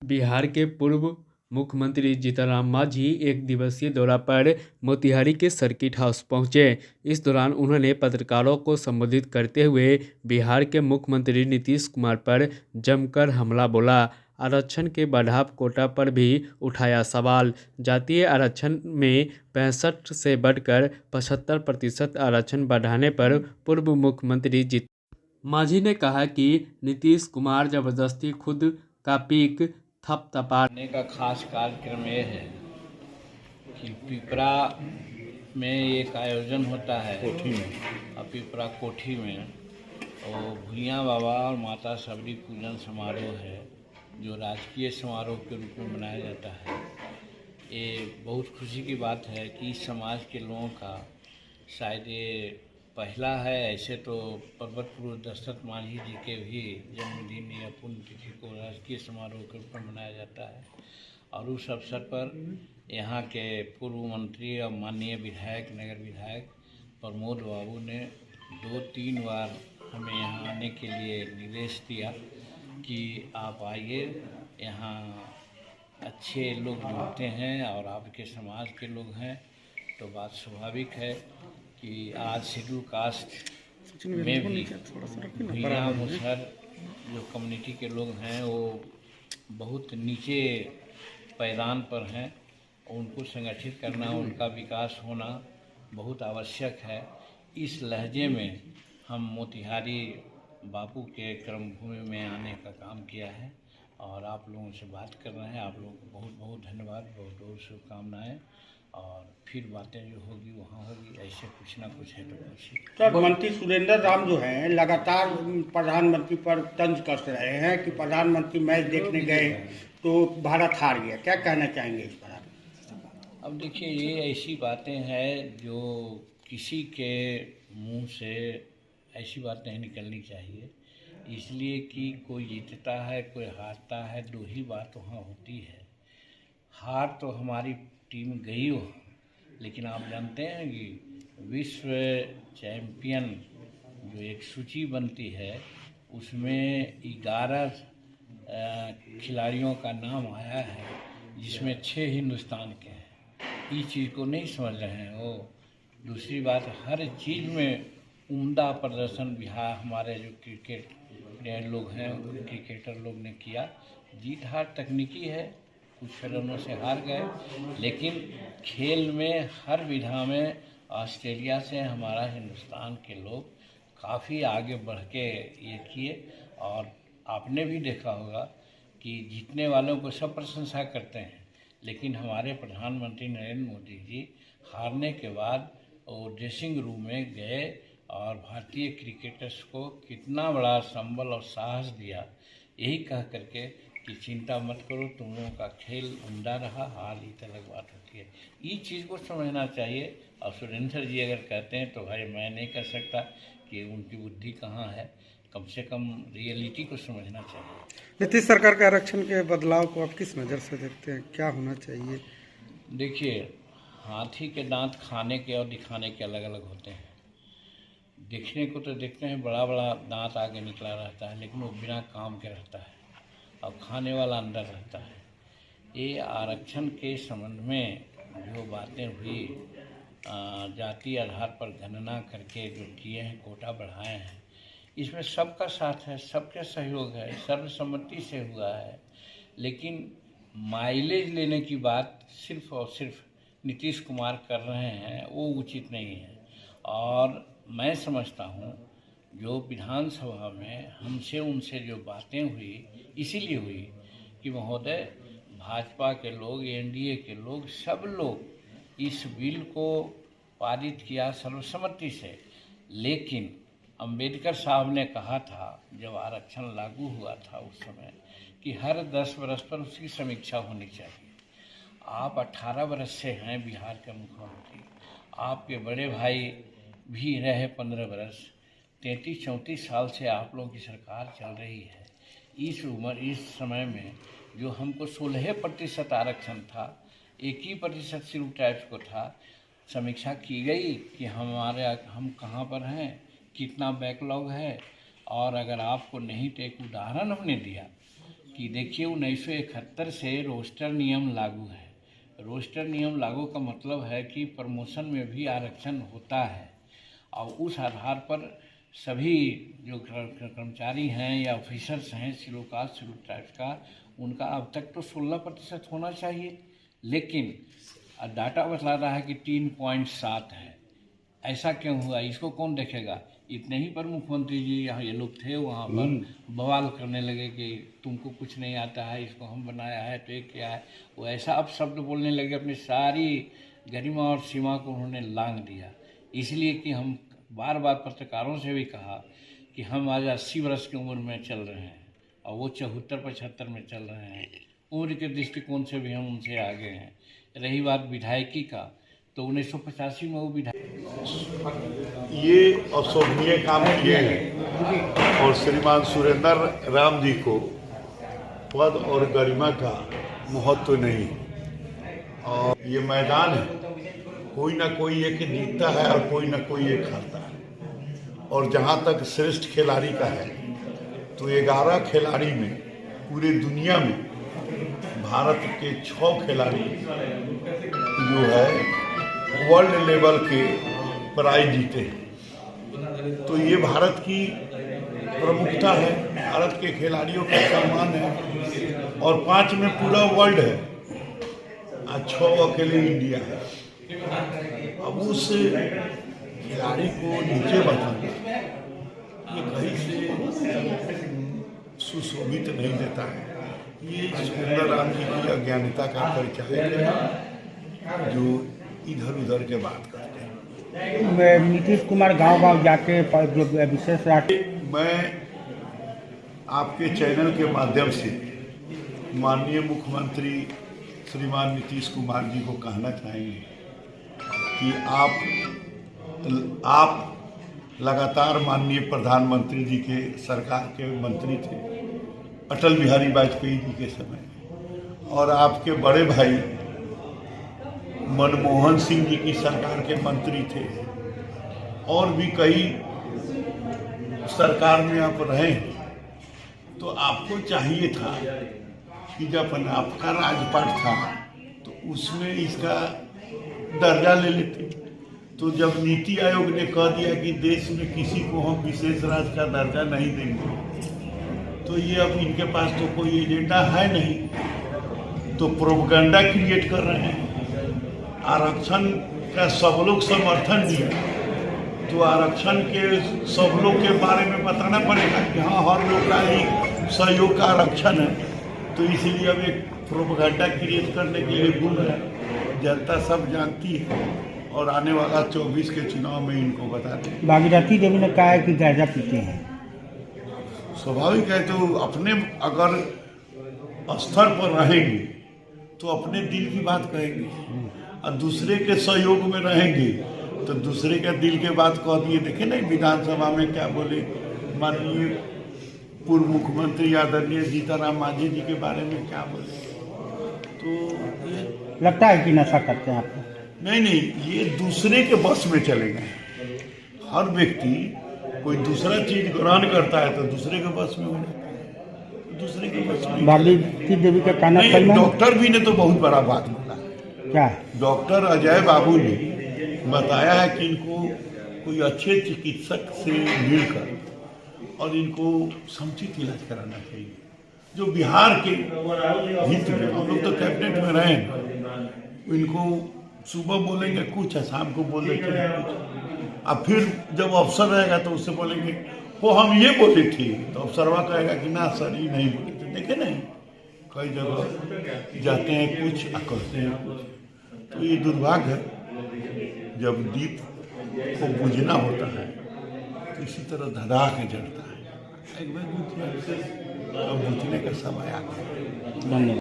बिहार के पूर्व मुख्यमंत्री जीतनराम मांझी एक दिवसीय दौरा पर मोतिहारी के सर्किट हाउस पहुंचे। इस दौरान उन्होंने पत्रकारों को संबोधित करते हुए बिहार के मुख्यमंत्री नीतीश कुमार पर जमकर हमला बोला। आरक्षण के बढ़ाव कोटा पर भी उठाया सवाल। जातीय आरक्षण में 65 से बढ़कर 75% आरक्षण बढ़ाने पर पूर्व मुख्यमंत्री मांझी ने कहा कि नीतीश कुमार जबरदस्ती खुद का पीक थपथपाने का खास कार्यक्रम ये है कि पिपरा में एक आयोजन होता है कोठी में, और पिपरा कोठी में और भुइयाँ बाबा और माता सबरी पूजन समारोह है जो राजकीय समारोह के रूप में मनाया जाता है। ये बहुत खुशी की बात है कि इस समाज के लोगों का शायद ये पहला है। ऐसे तो पर्वत पुरुष दशरथ मांझी जी के भी जन्मदिन या पुण्यतिथि को राजकीय समारोह के रूप में मनाया जाता है, और उस अवसर पर यहाँ के पूर्व मंत्री और माननीय विधायक नगर विधायक प्रमोद बाबू ने 2-3 बार हमें यहाँ आने के लिए निर्देश दिया कि आप आइए, यहाँ अच्छे लोग मिलते हैं और आपके समाज के लोग हैं। तो बात स्वाभाविक है कि आज शेड्यूल कास्ट में भी भैया मुसहर जो कम्युनिटी के लोग हैं वो बहुत नीचे पैदान पर हैं। उनको संगठित करना, उनका विकास होना बहुत आवश्यक है। इस लहजे में हम मोतिहारी बापू के कर्मभूमि में आने का काम किया है और आप लोगों से बात कर रहे हैं। आप लोगों को बहुत बहुत धन्यवाद, बहुत बहुत शुभकामनाएँ, और फिर बातें जो होगी वहाँ होगी। ऐसे कुछ ना कुछ है तो पूछिए। सर, मंत्री सुरेंद्र राम जो हैं लगातार प्रधानमंत्री पर तंज कस रहे हैं कि प्रधानमंत्री मैच देखने गए तो भारत हार गया, क्या कहना चाहेंगे इस पर? अब देखिए, ये ऐसी बातें हैं जो किसी के मुंह से ऐसी बात नहीं निकलनी चाहिए, इसलिए कि कोई जीतता है कोई हारता है, दो ही बात वहाँ होती है। हार तो हमारी टीम गई हो, लेकिन आप जानते हैं कि विश्व चैम्पियन जो एक सूची बनती है उसमें 11 खिलाड़ियों का नाम आया है, जिसमें 6 हिंदुस्तान के हैं। इस चीज़ को नहीं समझ रहे हैं वो। दूसरी बात, हर चीज़ में उम्दा प्रदर्शन बिहार हमारे जो क्रिकेट प्लेयर लोग हैं, क्रिकेटर लोग ने किया। जीत हार तकनीकी है, कुछ रनों से हार गए, लेकिन खेल में हर विधा में ऑस्ट्रेलिया से हमारा हिंदुस्तान के लोग काफ़ी आगे बढ़ के ये किए। और आपने भी देखा होगा कि जीतने वालों को सब प्रशंसा करते हैं, लेकिन हमारे प्रधानमंत्री नरेंद्र मोदी जी हारने के बाद वो ड्रेसिंग रूम में गए और भारतीय क्रिकेटर्स को कितना बड़ा संबल और साहस दिया, यही कह करके कि चिंता मत करो, तुम लोगों का खेल उम्दा रहा, हार जीत अलग बात होती है। इस चीज़ को समझना चाहिए। और सुरेंद्र जी अगर कहते हैं तो भाई मैं नहीं कर सकता कि उनकी बुद्धि कहाँ है, कम से कम रियलिटी को समझना चाहिए। नीतीश सरकार के आरक्षण के बदलाव को आप किस नज़र से देखते हैं, क्या होना चाहिए? देखिए, हाथी के दांत खाने के और दिखाने के अलग अलग होते हैं। देखने को तो देखते हैं बड़ा बड़ा दांत आगे निकला रहता है, लेकिन वो बिना काम के रहता है और खाने वाला अंदर रहता है। ये आरक्षण के संबंध में जो बातें हुई, जाति आधार पर गणना करके जो किए हैं, कोटा बढ़ाए हैं, इसमें सबका साथ है, सबके सहयोग है, सर्वसम्मति से हुआ है। लेकिन माइलेज लेने की बात सिर्फ और सिर्फ नीतीश कुमार कर रहे हैं, वो उचित नहीं है। और मैं समझता हूँ जो विधानसभा में हमसे उनसे जो बातें हुई, इसीलिए हुई कि महोदय भाजपा के लोग, एनडीए के लोग, सब लोग इस बिल को पारित किया सर्वसम्मति से। लेकिन अंबेडकर साहब ने कहा था जब आरक्षण लागू हुआ था उस समय कि हर 10 वर्ष पर उसकी समीक्षा होनी चाहिए। आप 18 वर्ष से हैं बिहार के मुख्यमंत्री, आपके बड़े भाई भी रहे 15 वर्ष, 33-34 साल से आप लोगों की सरकार चल रही है। इस उम्र, इस समय में जो हमको 16% आरक्षण था, 1% शेड्यूल ट्राइब्स को था, समीक्षा की गई कि हम कहाँ पर हैं, कितना बैकलॉग है। और अगर आपको नहीं तो एक उदाहरण हमने दिया कि देखिए 1971 से रोस्टर नियम लागू है। रोस्टर नियम लागू का मतलब है कि प्रमोशन में भी आरक्षण होता है और उस आधार पर सभी जो कर्मचारी हैं या ऑफिसर्स हैं शेड्यूल कास्ट शेड्यूल ट्राइब्स का, उनका अब तक तो 16% होना चाहिए, लेकिन डाटा बता रहा है कि 3.7 है। ऐसा क्यों हुआ, इसको कौन देखेगा? इतने ही पर मुख्यमंत्री जी यहाँ ये लोग थे, वहाँ पर बवाल करने लगे कि तुमको कुछ नहीं आता है, इसको हम बनाया है तो ये क्या है। वो ऐसा अब शब्द बोलने लगे, अपनी सारी गरिमा और सीमा को उन्होंने लांघ दिया। इसलिए कि हम बार बार पत्रकारों से भी कहा कि हम आज 80 वर्ष की उम्र में चल रहे हैं और वो 74-75 में चल रहे हैं। उम्र के दृष्टिकोण से भी हम उनसे आगे हैं। रही बात विधायकी का, तो 1985 में वो विधायक ये अशोभनीय काम किए हैं और श्रीमान सुरेंद्र राम जी को पद और गरिमा का महत्व नहीं है। और ये मैदान है, कोई ना कोई एक जीतता है और कोई ना कोई एक हारता है। और जहाँ तक श्रेष्ठ खिलाड़ी का है तो 11 खिलाड़ी में पूरे दुनिया में भारत के 6 खिलाड़ी जो है वर्ल्ड लेवल के प्राइज जीते हैं। तो ये भारत की प्रमुखता है, भारत के खिलाड़ियों का सम्मान है। और 5 में पूरा वर्ल्ड है और 6 अकेले इंडिया है। अब उस खिलाड़ी को नीचे बताना ये कहीं से सुशोभित नहीं देता है। ये सुरेंद्र राम जी की अज्ञानता का परिचय है जो इधर उधर के बात करते हैं। नीतीश कुमार गांव-गांव जाके जो विशेष मैं आपके चैनल के माध्यम से माननीय मुख्यमंत्री श्रीमान नीतीश कुमार जी को कहना चाहेंगे कि आप लगातार माननीय प्रधानमंत्री जी के सरकार के मंत्री थे अटल बिहारी वाजपेयी जी के समय, और आपके बड़े भाई मनमोहन सिंह जी की सरकार के मंत्री थे, और भी कई सरकार में आप रहे। तो आपको चाहिए था कि जब आपका राजपाट था तो उसमें इसका दर्जा ले लेते। तो जब नीति आयोग ने कह दिया कि देश में किसी को हम विशेष राज्य का दर्जा नहीं देंगे, तो ये अब इनके पास तो कोई एजेंडा है नहीं, तो प्रोपगेंडा क्रिएट कर रहे हैं। आरक्षण का सब लोग समर्थन दिया, तो आरक्षण के सब लोग के बारे में बताना पड़ेगा कि हाँ हर लोग का ही सहयोग का आरक्षण है। तो इसलिए अब एक प्रोपगेंडा क्रिएट करने के लिए बोल रहे हैं। जनता सब जानती है और आने वाला 24 के चुनाव में इनको बता दें। भागीरथी देवी ने कहा है कि गांजा पीते हैं। स्वाभाविक है, तो अपने अगर स्तर पर रहेंगे तो अपने दिल की बात कहेंगे, और दूसरे के सहयोग में रहेंगे तो दूसरे के दिल के बात कह दिए। देखे नहीं विधानसभा में क्या बोले माननीय पूर्व मुख्यमंत्री आदरणीय जीतनराम मांझी जी के बारे में क्या बोले। तो ये लगता है कि नशा करते हैं आपको? नहीं, ये दूसरे के बस में चले गए। हर व्यक्ति कोई दूसरा चीज ग्रहण करता है तो दूसरे के बस में हो जाता है, दूसरे के बस में। भागीरथी देवी का कहना नहीं, डॉक्टर भी ने तो बहुत बड़ा बात बोला। क्या? डॉक्टर अजय बाबू ने बताया है कि इनको कोई अच्छे चिकित्सक से मिलकर और इनको समुचित इलाज कराना चाहिए, जो बिहार के हित में। हम लोग तो कैबिनेट में रहे, इनको सुबह बोलेंगे कुछ है, शाम को बोल देते हैं कुछ, और फिर जब अफसर रहेगा तो उससे बोलेंगे वो हम ये बोले थे, तो अफसरवा कहेगा कि ना सर ये नहीं बोले थे। देखे नहीं कई जगह जाते हैं कुछ और करते हैं कुछ। तो ये दुर्भाग्य है, जब दीप को बुझना होता है तो इसी तरह धधा के जलता है। एक बार बुझने का समय आ गया। धन्यवाद।